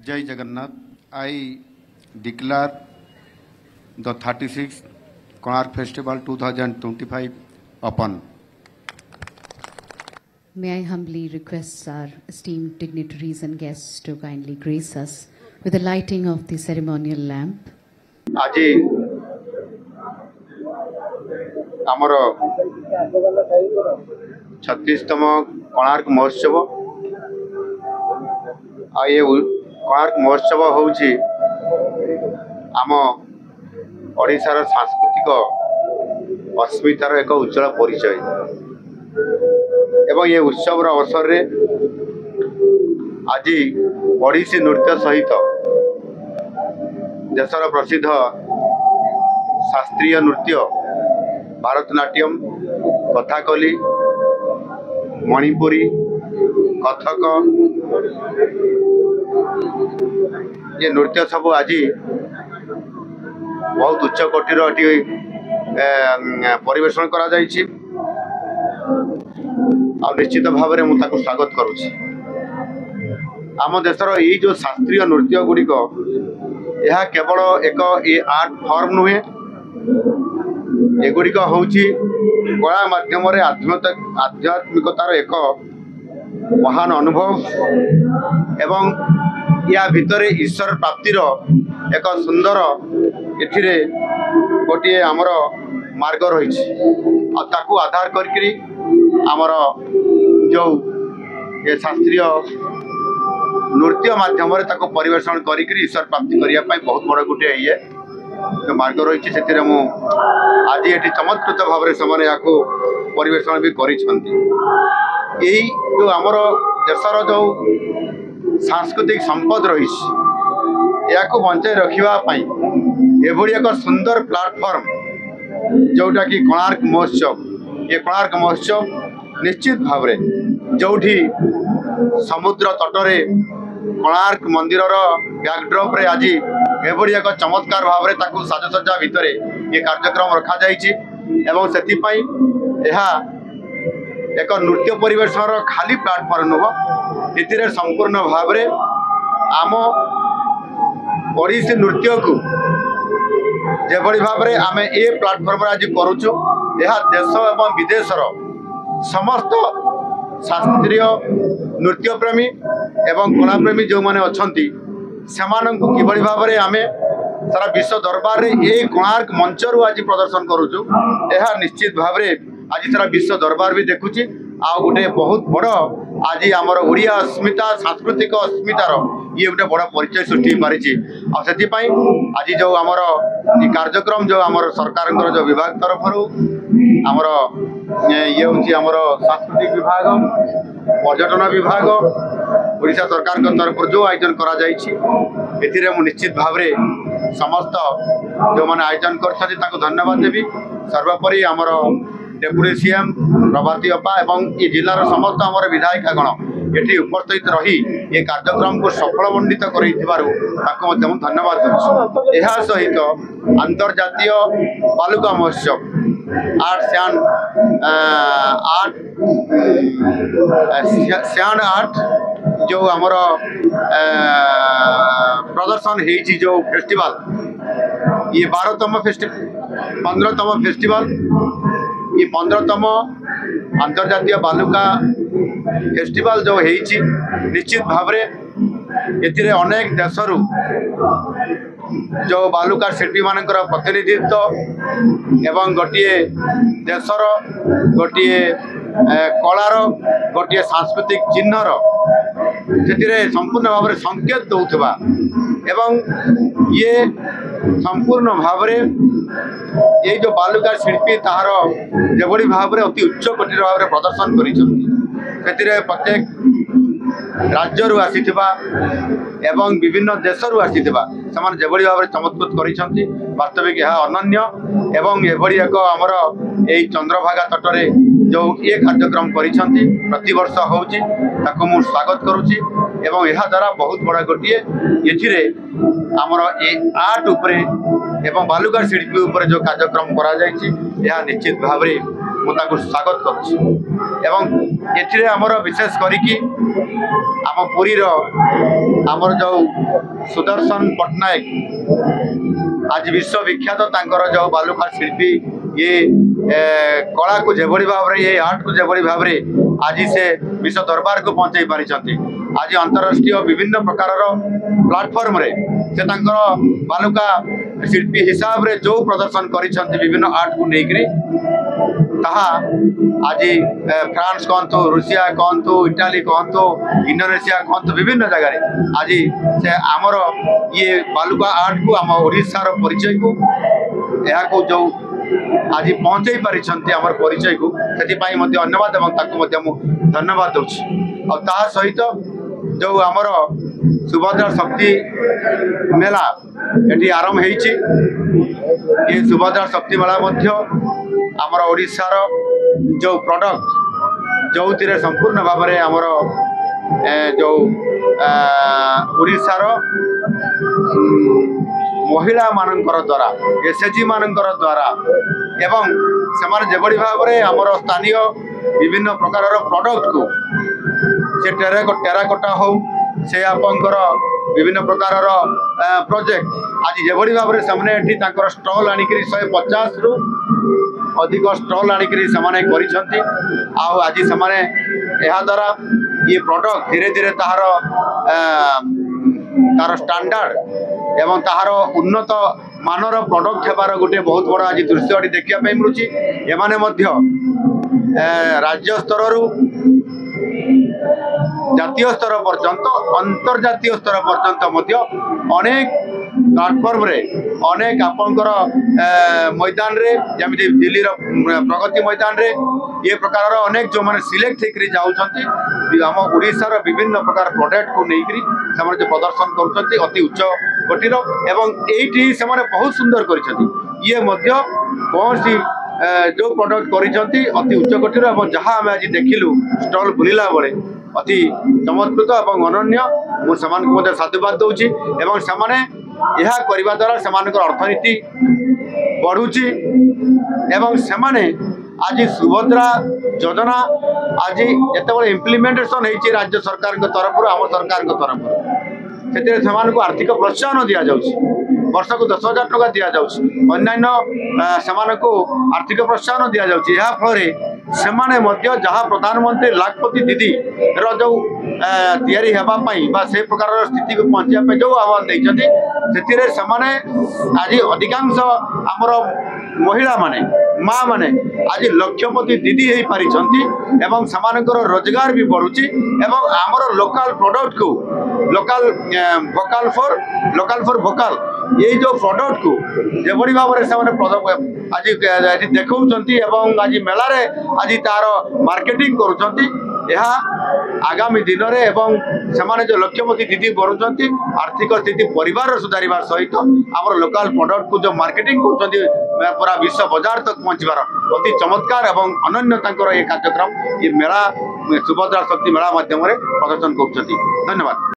Jai Jagannath. I declare the 36th Konark Festival 2025 open. May I humbly request our esteemed dignitaries and guests to kindly grace us with the lighting of the ceremonial lamp. आज आमर 36तम कोणार्क महोत्सव ये कोणार्क महोत्सव होउछि आम ओडिशार सांस्कृतिक अस्मितार एक उज्जवल परिचय एवं ये उत्सव अवसर रे आज ओडिसी नृत्य सहित देशर प्रसिद्ध शास्त्रीय नृत्य भारतनाट्यम कथाकली मणिपुरी कथक ये नृत्य सब आज बहुत उच्च कोटिर परिवेशन करा जायछि आ निश्चित भाव में मुझे स्वागत करुछि। आम देशर ये जो शास्त्रीय नृत्य गुड़िक यह केवल एक ये आर्ट फॉर्म नुहे एगुड़िक हूँ कला माध्यम आध्यात्मिकतार एक महान अनुभव एवं या भितर ईश्वर प्राप्तिर एक सुंदर एथिरे गोटे आमर मार्ग रही आधार करी आमर जो ये शास्त्रीय नृत्य माध्यम परिवेषण कर ईश्वर प्राप्ति करने बहुत बड़ गोटे ये जो मार्ग रही से आज ये चमत्कृत भाव में से परिवेषण भी कर आमर देशर जो सांस्कृतिक संपद रही बंचाई रखापी एभली एक सुंदर प्लाटफर्म जोटा कि कोणार्क महोत्सव ये कोणार्क महोत्सव निश्चित भाव जो समुद्र तटरे कोणार्क मंदिर बैकड्रॉप रे आज एभली एक चमत्कार भाव में साजसज्जा भितर ये कार्यक्रम रखा एवं से एक नृत्य परिवेशन खाली प्लाटफर्म नुह ये संपूर्ण भाव में आम ओडिसी नृत्य को जेभली भाव में आम ए प्लाटफर्म आज करुचु यह देश एवं विदेशर समस्त शास्त्रीय नृत्य प्रेमी एवं कला प्रेमी जो मैंने अच्छा से भाव में आम सारा विश्व दरबार रे ये कोणार्क मंच रू आज प्रदर्शन करुचु यह निश्चित भाव में आज सारा विश्व दरबार भी देखुची आ गोटे बहुत बड़ आज आमर ओडिया अस्मिता सांस्कृतिक अस्मितार ये गोटे बड़ परिचय सृष्टि पारिछि आ सेतिपई आज जो आमर ये कार्यक्रम जो आमर सरकार जो विभाग तरफ आमर ये हूँ आमर सांस्कृतिक विभाग पर्यटन विभाग ओडिशा सरकार तरफ जो आयोजन करा निश्चित भाव में समस्त जो मैंने आयोजन कर धन्यवाद देवी सर्वोपरि आमर डेपुटी सीएम प्रभाती अपा एवं ये जिलार समस्त आमर विधायिकागण ये उपस्थित रही ये कार्यक्रम को सफल मंडित कर धन्यवाद दूँ। यह सहित अंतर्जातीय बालुका महोत्सव श्यान आर्ट जो आमर प्रदर्शन है जो फेस्टिवल ये 12तम फेस्टिवल 15तम फेस्टिवल ये 15तम अंतर्जातीय बालुका फेस्टिवल जो है निश्चित भाव में अनेक देशरू जो बालुका शिल्पी मान प्रतिनिधित्व एवं गोटे देशर गोटे कलार गोटे सांस्कृतिक चिन्हर से संपूर्ण भाव में संकेत दौथबा एवं ये संपूर्ण भाव ये जो बालुका शिल्पी तार जेभली भाव में अति उच्च कोटिर भाव में प्रदर्शन कर प्रत्येक राज्य आसीथिबा एवं विभिन्न देशरू आसीथिबा समान जेभली भाव में चमत्कृत करिसंती वास्तविक यह अनन्य एवं एभली एक आमर यही चंद्रभागा तटरे जो ये कार्यक्रम करिसंती प्रति वर्ष होउची ताको मु स्वागत करूची एवं यह द्वारा बहुत बड़ा गोटे ये आमर ए आर्ट उपरे एवं बालुका शिल्पी उपरे जो कार्यक्रम करा जायछि यह निश्चित भाव में मुझे स्वागत करुँच एवं ये आमर विशेष करिकी आम पुरीर आमर जो सुदर्शन पट्टनायक आज विश्वविख्यात तांकर जो बालुका शिल्पी ये कला को जेभली भाव ये आर्ट को जेभली भाव आज से विश्व दरबार को पहुंचाई पारिछंती। आज अंतरराष्ट्रीय विभिन्न प्रकार प्लाटफॉर्म रे से तांकर बालुका शिल्पी हिसाब रे जो प्रदर्शन करिछंती विभिन्न आर्ट को लेकरी ताहा आज फ्रांस कहतु रूसिया कहतु इटाली कहतु इंडोनेशिया कहतु विभिन्न जगह आज से आमर ये बालुका आर्ट को आम ओडिशार परिचय को या जो आज पहुंचाई पारिछंती आमर परिचय को सेतिपाई मध्य धन्यवाद एवं ताकु मध्य मु धन्यवाद दउछि। और ता सहित जो आमर सुभद्रा शक्ति मेला एटी आरंभ हेछि ये सुभद्रा शक्ति मेला मध्य आमर ओडिशार जो प्रोडक्ट जो थिरे संपूर्ण भाव में आमर जो ओडिशार महिला मानकर द्वारा एसएचजी मानकर द्वारा एवं सेमाने जेभली भाव में आमर स्थानीय विभिन्न प्रकार प्रोडक्ट को से टेराकोटा हो से आपंकर विभिन्न प्रकार प्रोजेक्ट आज जेभली भाव में से स्टॉल आनिक 150 रु अधिक स्टॉल आनिक से आज से द्वारा ये प्रोडक्ट धीरे धीरे तार स्टैंडर्ड एवं तार उन्नत मानर प्रोडक्ट हेबार गोटे बहुत बड़ा आज दृश्य देखा मिलूँ एमाने मध्य राज्य स्तर जातीय स्तर पर्यंत अंतर्जातीय स्तर पर्यंत अनेक प्लाटफॉर्म रे अनेक आपंकर मैदान रे जमी दिल्ली प्रगति मैदान रे ये प्रकार अनेक जो मैंने सिलेक्ट होकर जाऊँगी आम ओडिशार विभिन्न प्रकार प्रोडक्ट को लेकर जो प्रदर्शन कर अति उच्च कोटिर एवं ये से बहुत सुंदर कर कौन सी जो प्रोडक्ट करिसेंती अति उच्च कोटिर एवं जहाँ आम आज देखिलु स्टॉल बुलिला बेले अति चमत्कृत एवं अनन्य मुझे साधुवाद दूची एवं से यह करने द्वारा से अर्थनीति बढ़ुची एवं से आज सुभद्रा योजना आज जिते इम्प्लीमेंटेशन होती राज्य सरकार तरफ आम सरकार तरफ से आर्थिक प्रोत्साहन दि जाऊँगी वर्ष को 10,000 टका दि जाऊँगी अन्य से आर्थिक प्रोत्साहन दि जाऊँगी फल से जहाँ प्रधानमंत्री लाखपति दीदी जो तैयारी होगापी से प्रकार स्थिति को पहुँचा जो आह्वान देते आज अधिकांश आमर महिला माने माँ माने आज लक्षपति दीदी हो पारिछंती एवं समानकर रोजगार भी बढ़ुची एवं आमर लोकल प्रोडक्ट को लोकल लोकल फॉर वोकल ये जो प्रोडक्ट को जेभली भाव में आज देखौचंती एवं आज मेला रे आज तार मार्केटिंग करुचंती आगामी दिन में एवं से जो लक्षपति दीदी बढ़ुंट आर्थिक स्थिति परिवार सुधार सहित आम लोकल प्रोडक्ट को जो मार्केटिंग कर पूरा विश्व बाजार तक पहुँचवार अति चमत्कार एवं अनन्य ये कार्यक्रम ये मेला सुभद्रा शक्ति मेला माध्यम प्रदर्शन कर। धन्यवाद।